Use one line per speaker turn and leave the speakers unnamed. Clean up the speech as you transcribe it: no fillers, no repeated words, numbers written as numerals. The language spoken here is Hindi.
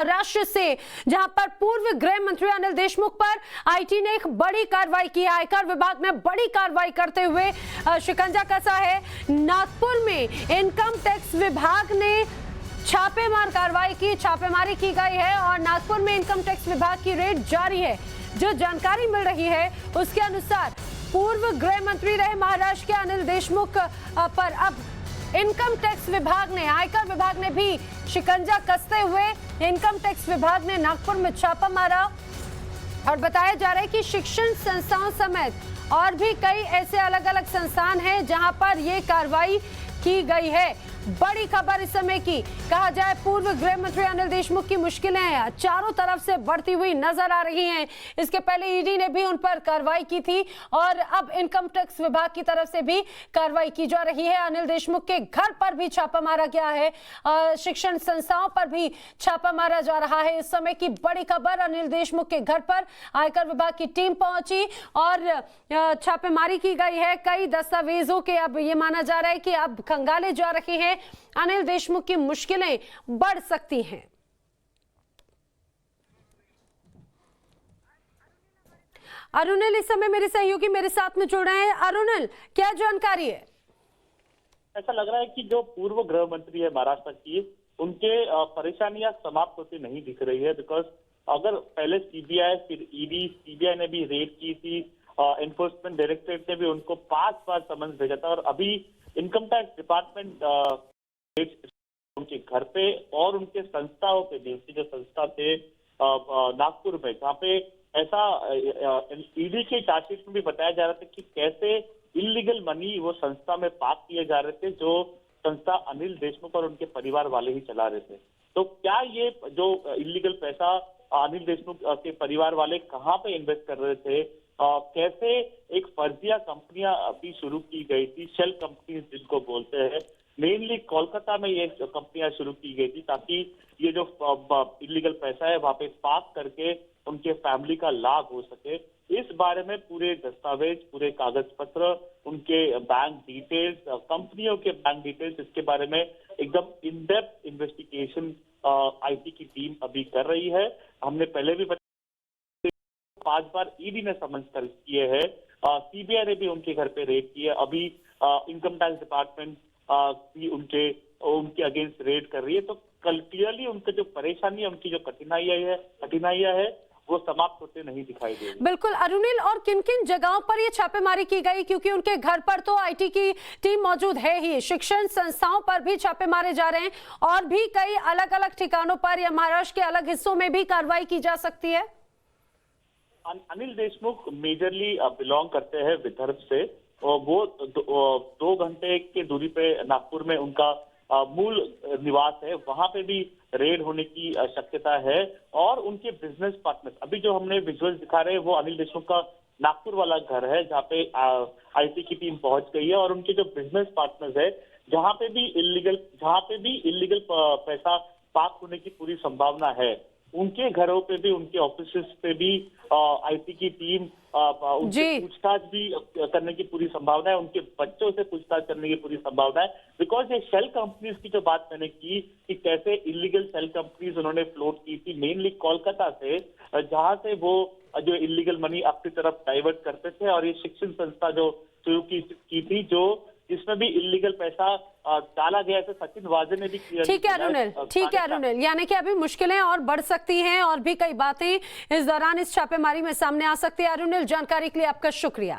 महाराष्ट्र से, जहां पर पूर्व गृह मंत्री अनिल देशमुख पर आईटी ने एक बड़ी कार्रवाई की। आयकर विभाग ने बड़ी कार्रवाई करते हुए शिकंजा कसा है। नागपुर में इनकम टैक्स विभाग ने छापेमार कार्रवाई की, छापेमारी की गई है और नागपुर में इनकम टैक्स विभाग की रेड जारी है। जो जानकारी मिल रही है उसके अनुसार पूर्व गृह मंत्री रहे महाराष्ट्र के अनिल देशमुख पर अब इनकम टैक्स विभाग ने, आयकर विभाग ने भी शिकंजा कसते हुए इनकम टैक्स विभाग ने नागपुर में छापा मारा और बताया जा रहा है कि शिक्षण संस्थाओं समेत और भी कई ऐसे अलग अलग संस्थान हैं जहां पर यह कार्रवाई की गई है। बड़ी खबर इस समय की, कहा जाए पूर्व गृह मंत्री अनिल देशमुख की मुश्किलें चारों तरफ से बढ़ती हुई नजर आ रही हैं। इसके पहले ईडी ने भी उन पर कार्रवाई की थी और अब इनकम टैक्स विभाग की तरफ से भी कार्रवाई की जा रही है। अनिल देशमुख के घर पर भी छापा मारा गया है, शिक्षण संस्थाओं पर भी छापा मारा जा रहा है। इस समय की बड़ी खबर, अनिल देशमुख के घर पर आयकर विभाग की टीम पहुंची और छापेमारी की गई है। कई दस्तावेजों के अब ये माना जा रहा है कि अब खंगाले जा रहे हैं। अनिल देशमुख की मुश्किलें बढ़ सकती हैं। अरुणिल इस समय मेरे सहयोगी मेरे साथ में जुड़ रहे हैं। अरुणिल, क्या जानकारी है?
ऐसा लग रहा है कि जो पूर्व गृह मंत्री है महाराष्ट्र की, उनके परेशानियां समाप्त होती नहीं दिख रही है। बिकॉज अगर पहले सीबीआई, फिर ईडी, सीबीआई ने भी रेड की थी, एनफोर्समेंट डायरेक्टरेट ने भी उनको 5 बार समन्स भेजा था और अभी इनकम टैक्स डिपार्टमेंट उनके घर पे और उनके संस्थाओं पे भी, जो संस्था थे नागपुर में, जहाँ पे ऐसा ईडी के चार्जशीट में भी बताया जा रहा था कि कैसे इलीगल मनी वो संस्था में पास किए जा रहे थे, जो संस्था अनिल देशमुख और उनके परिवार वाले ही चला रहे थे। तो क्या ये जो इलीगल पैसा अनिल देशमुख के परिवार वाले कहाँ पे इन्वेस्ट कर रहे थे, कैसे एक फर्जिया कंपनियां भी शुरू की गई थी, शेल कंपनीज जिनको बोलते हैं, मेनली कोलकाता में ये कंपनियां शुरू की गई थी ताकि ये जो इलीगल पैसा है वहां पे पास करके उनके फैमिली का लाभ हो सके। इस बारे में पूरे दस्तावेज, पूरे कागज पत्र, उनके बैंक डिटेल्स, कंपनियों के बैंक डिटेल्स, इसके बारे में एकदम इन डेप्थ इन्वेस्टिगेशन आईटी की टीम अभी कर रही है। हमने पहले भी 5 बार ईडी ने समन्स किए हैं, सीबीआई ने भी उनके घर पे रेड की है, अभी इनकम टैक्स डिपार्टमेंट भी उनके अगेंस्ट रेड कर रही है। तो क्लियरली उनकी जो परेशानी है, उनकी जो कठिनाइयां है वो समाप्त होते नहीं दिखाई दे रही।
बिल्कुल अरुणिल, और किन किन जगहों पर ये छापेमारी की गई, क्योंकि उनके घर पर तो आईटी की टीम मौजूद है ही, शिक्षण संस्थाओं पर भी छापे मारे जा रहे हैं और भी कई अलग अलग ठिकानों पर या महाराष्ट्र के अलग हिस्सों में भी कार्रवाई की जा सकती है।
अनिल देशमुख मेजरली बिलोंग करते हैं विदर्भ से और वो 2 घंटे की दूरी पे नागपुर में उनका मूल निवास है, वहां पे भी रेड होने की शक्यता है। और उनके बिजनेस पार्टनर्स, अभी जो हमने विजुअल्स दिखा रहे हैं वो अनिल देशमुख का नागपुर वाला घर है जहाँ पे आईटी की टीम पहुंच गई है और उनके जो बिजनेस पार्टनर्स है जहाँ पे भी इलीगल पैसा पास होने की पूरी संभावना है, उनके घरों पे भी, उनके ऑफिस पे भी आईटी की टीम उनसे पूछताछ भी करने की पूरी संभावना है, उनके बच्चों से पूछताछ करने की पूरी संभावना है। बिकॉज ये शेल कंपनीज की जो बात मैंने की कि कैसे इलीगल शेल कंपनीज उन्होंने फ्लोट की थी मेनली कोलकाता से, जहां से वो जो इलीगल मनी अपनी तरफ डाइवर्ट करते थे और ये शिक्षण संस्था जो शुरू की थी, जो इसमें भी इलीगल पैसा डाला गया है। सचिन वाजे ने भी किया।
ठीक है अरुणिल, यानी कि अभी मुश्किलें और बढ़ सकती हैं और भी कई बातें इस दौरान इस छापेमारी में सामने आ सकती है। अरुणिल, जानकारी के लिए आपका शुक्रिया।